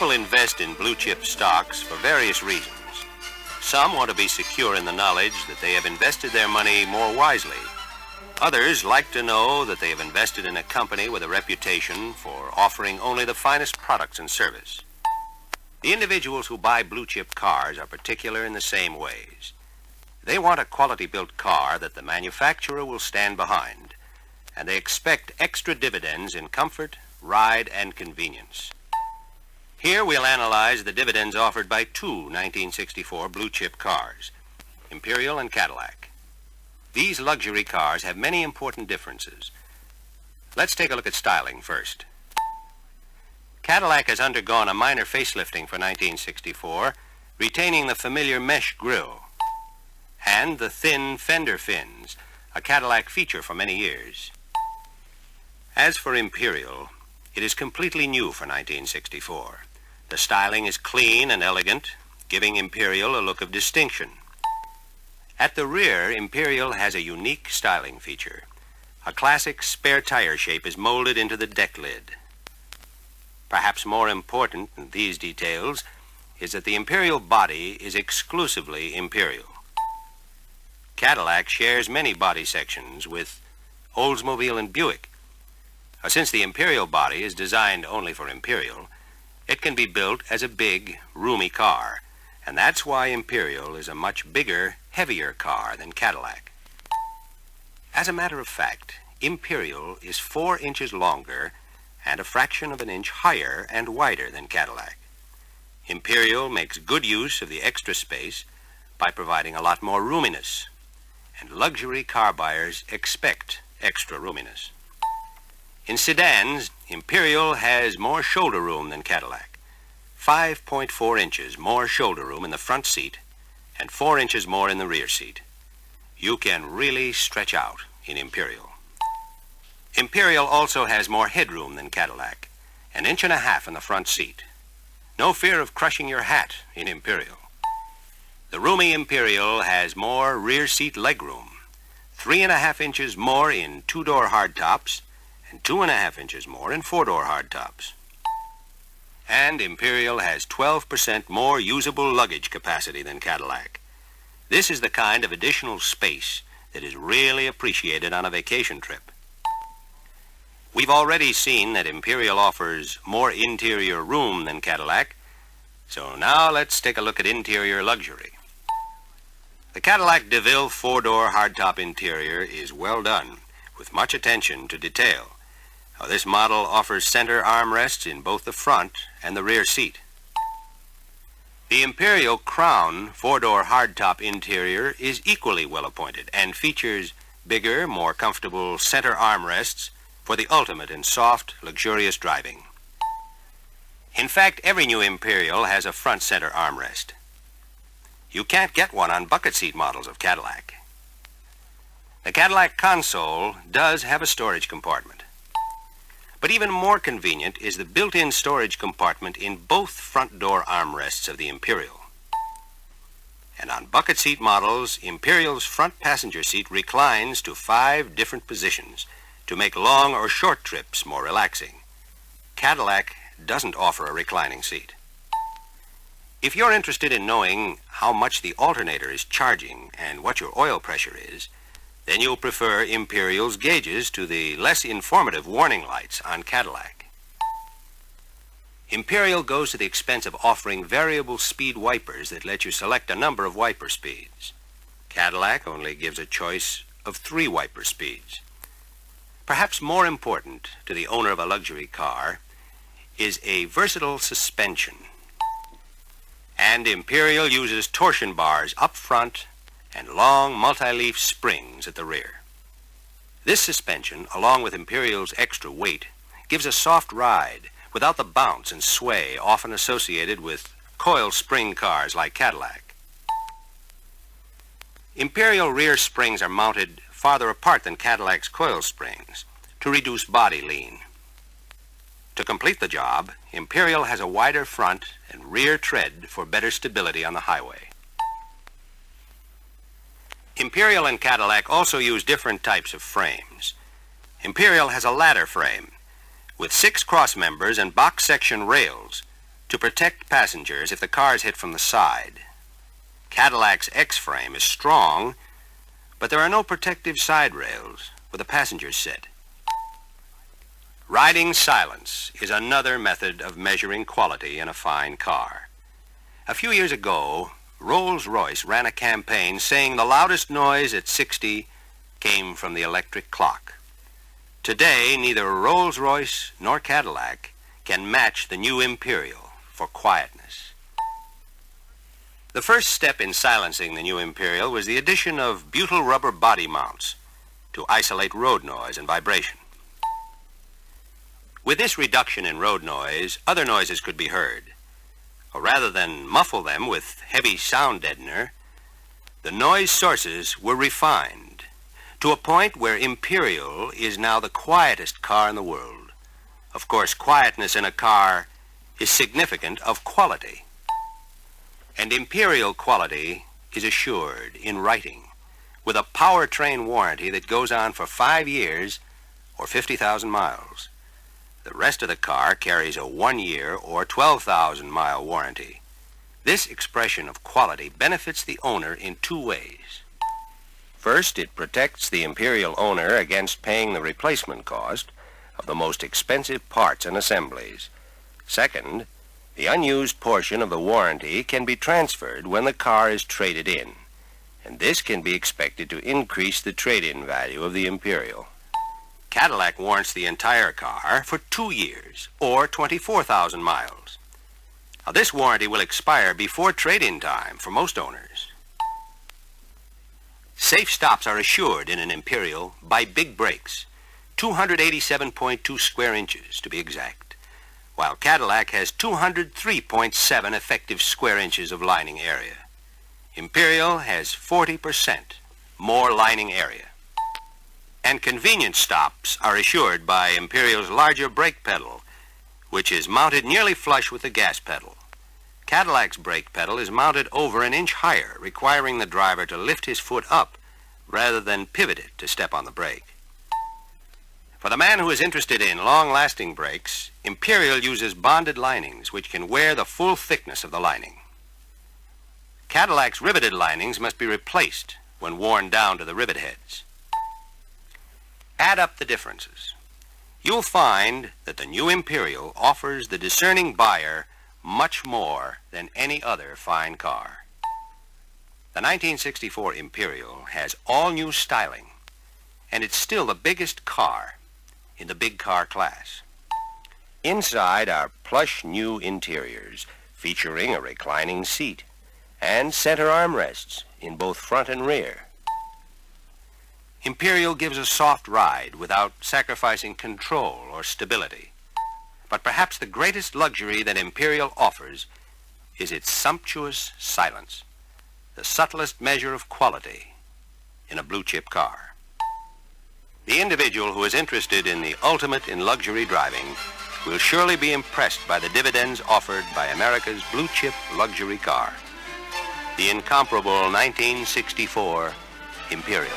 People invest in blue-chip stocks for various reasons. Some want to be secure in the knowledge that they have invested their money more wisely. Others like to know that they have invested in a company with a reputation for offering only the finest products and service. The individuals who buy blue-chip cars are particular in the same ways. They want a quality-built car that the manufacturer will stand behind, and they expect extra dividends in comfort, ride, and convenience. Here we'll analyze the dividends offered by two 1964 blue-chip cars, Imperial and Cadillac. These luxury cars have many important differences. Let's take a look at styling first. Cadillac has undergone a minor facelifting for 1964, retaining the familiar mesh grille and the thin fender fins, a Cadillac feature for many years. As for Imperial, it is completely new for 1964. The styling is clean and elegant, giving Imperial a look of distinction. At the rear, Imperial has a unique styling feature. A classic spare tire shape is molded into the deck lid. Perhaps more important than these details is that the Imperial body is exclusively Imperial. Cadillac shares many body sections with Oldsmobile and Buick. Since the Imperial body is designed only for Imperial, it can be built as a big, roomy car, and that's why Imperial is a much bigger, heavier car than Cadillac. As a matter of fact, Imperial is 4 inches longer and a fraction of an inch higher and wider than Cadillac. Imperial makes good use of the extra space by providing a lot more roominess, and luxury car buyers expect extra roominess. In sedans, Imperial has more shoulder room than Cadillac. 5.4 inches more shoulder room in the front seat and 4 inches more in the rear seat. You can really stretch out in Imperial. Imperial also has more headroom than Cadillac, 1.5 inches in the front seat. No fear of crushing your hat in Imperial. The roomy Imperial has more rear seat legroom, 3.5 inches more in two-door hardtops, and 2.5 inches more in four-door hardtops. And Imperial has 12% more usable luggage capacity than Cadillac. This is the kind of additional space that is really appreciated on a vacation trip. We've already seen that Imperial offers more interior room than Cadillac, so now let's take a look at interior luxury. The Cadillac DeVille four-door hardtop interior is well done, with much attention to detail. This model offers center armrests in both the front and the rear seat. The Imperial Crown four-door hardtop interior is equally well appointed and features bigger, more comfortable center armrests for the ultimate in soft, luxurious driving. In fact, every new Imperial has a front center armrest. You can't get one on bucket seat models of Cadillac. The Cadillac console does have a storage compartment. But even more convenient is the built-in storage compartment in both front door armrests of the Imperial. And on bucket seat models, Imperial's front passenger seat reclines to 5 different positions to make long or short trips more relaxing. Cadillac doesn't offer a reclining seat. If you're interested in knowing how much the alternator is charging and what your oil pressure is, then you'll prefer Imperial's gauges to the less informative warning lights on Cadillac. Imperial goes to the expense of offering variable speed wipers that let you select a number of wiper speeds. Cadillac only gives a choice of 3 wiper speeds. Perhaps more important to the owner of a luxury car is a versatile suspension. And Imperial uses torsion bars up front and long multi-leaf springs at the rear. This suspension, along with Imperial's extra weight, gives a soft ride without the bounce and sway often associated with coil spring cars like Cadillac. Imperial rear springs are mounted farther apart than Cadillac's coil springs to reduce body lean. To complete the job, Imperial has a wider front and rear tread for better stability on the highway. Imperial and Cadillac also use different types of frames. Imperial has a ladder frame with 6 cross members and box section rails, to protect passengers if the car is hit from the side. Cadillac's X-frame is strong, but there are no protective side rails where the passengers sit. Riding silence is another method of measuring quality in a fine car. A few years ago, Rolls-Royce ran a campaign saying the loudest noise at 60 came from the electric clock. Today, neither Rolls-Royce nor Cadillac can match the new Imperial for quietness. The first step in silencing the new Imperial was the addition of butyl rubber body mounts to isolate road noise and vibration. With this reduction in road noise, other noises could be heard. Rather than muffle them with heavy sound deadener, the noise sources were refined to a point where Imperial is now the quietest car in the world. Of course, quietness in a car is significant of quality. And Imperial quality is assured in writing with a powertrain warranty that goes on for 5 years or 50,000 miles. The rest of the car carries a 1-year or 12,000-mile warranty. This expression of quality benefits the owner in 2 ways. First, it protects the Imperial owner against paying the replacement cost of the most expensive parts and assemblies. Second, the unused portion of the warranty can be transferred when the car is traded in, and this can be expected to increase the trade-in value of the Imperial. Cadillac warrants the entire car for 2 years or 24,000 miles. Now, this warranty will expire before trade-in time for most owners. Safe stops are assured in an Imperial by big brakes, 287.2 square inches to be exact, while Cadillac has 203.7 effective square inches of lining area. Imperial has 40% more lining area. And convenience stops are assured by Imperial's larger brake pedal, which is mounted nearly flush with the gas pedal. Cadillac's brake pedal is mounted over an inch higher, requiring the driver to lift his foot up rather than pivot it to step on the brake. For the man who is interested in long-lasting brakes, Imperial uses bonded linings which can wear the full thickness of the lining. Cadillac's riveted linings must be replaced when worn down to the rivet heads. Add up the differences. You'll find that the new Imperial offers the discerning buyer much more than any other fine car. The 1964 Imperial has all-new styling, and it's still the biggest car in the big car class. Inside are plush new interiors featuring a reclining seat and center armrests in both front and rear. Imperial gives a soft ride without sacrificing control or stability. But perhaps the greatest luxury that Imperial offers is its sumptuous silence, the subtlest measure of quality in a blue-chip car. The individual who is interested in the ultimate in luxury driving will surely be impressed by the dividends offered by America's blue-chip luxury car, the incomparable 1964 Imperial.